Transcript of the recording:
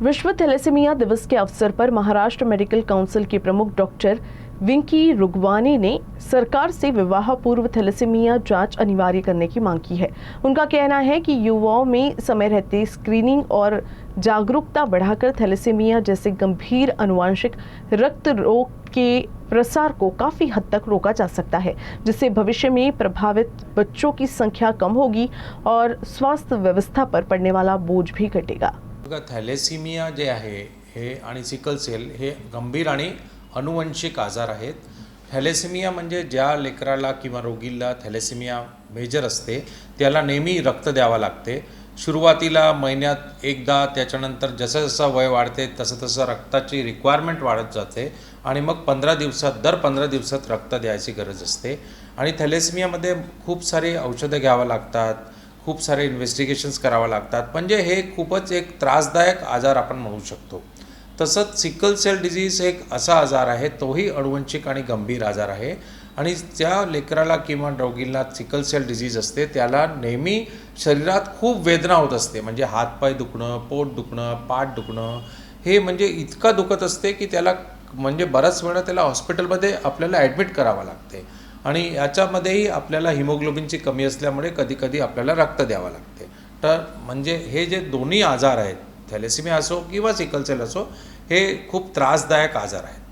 विश्व थैलेसीमिया दिवस के अवसर पर महाराष्ट्र मेडिकल काउंसिल के प्रमुख डॉक्टर विंकी रुगवानी ने सरकार से विवाह पूर्व थैलेसीमिया जांच अनिवार्य करने की मांग की है। उनका कहना है कि युवाओं में समय रहते स्क्रीनिंग और जागरूकता बढ़ाकर थैलेसीमिया जैसे गंभीर अनुवांशिक रक्त रोग के प्रसार को काफी हद तक रोका जा सकता है, जिससे भविष्य में प्रभावित बच्चों की संख्या कम होगी और स्वास्थ्य व्यवस्था पर पड़ने वाला बोझ भी घटेगा। थॅलेसिमिया जे आहे हे आणि सिकल सेल हे गंभीर आणि अनुवंशिक आजार आहेत। थॅलेसिमिया म्हणजे ज्या लेकराला किंवा रोगीला थॅलेसिमिया मेजर असते त्याला नेहमी रक्त द्यावा लागते। सुरुवातीला महिन्यात एकदा, त्याच्यानंतर जसं जसं वय वाढते तसं तसं रक्ताची रिक्वायरमेंट वाढत जाते आणि मग 15 दिवसात दर 15 दिवसात रक्त द्यायची गरज असते। आणि थॅलेसिमियामध्ये खूप सारे औषधं घ्यावं लागतात, खूप सारे इन्व्हेस्टिगेशन्स करावं लागतात, म्हणजे हे खूपच एक त्रासदायक आजार आपण म्हणू शकतो। तसंच सिकल सेल डिजीज एक असा आजार आहे, तोही अनुवंशिक आणि गंभीर आजार आहे आणि त्या लेकराला किंवा रोगीला सिकल सेल डिजीज असते त्याला नेहमी शरीरात खूप वेदना होत असते, म्हणजे हातपाय दुखणं, पोट दुखणं, पाठ दुखणं, हे म्हणजे इतका दुखत असते की त्याला म्हणजे बराच वेळा त्याला हॉस्पिटलमध्ये आपल्याला ॲडमिट करावं लागते आणि याच्यामध्येही आपल्याला हिमोग्लोबिनची कमी असल्यामुळे कधी-कधी आपल्याला रक्त द्यावं लागते। तर म्हणजे हे जे दोन्ही आजार आहेत, थॅलेसिमिया असो किंवा सिकल सेल असो, हे खूप त्रासदायक आजार आहेत।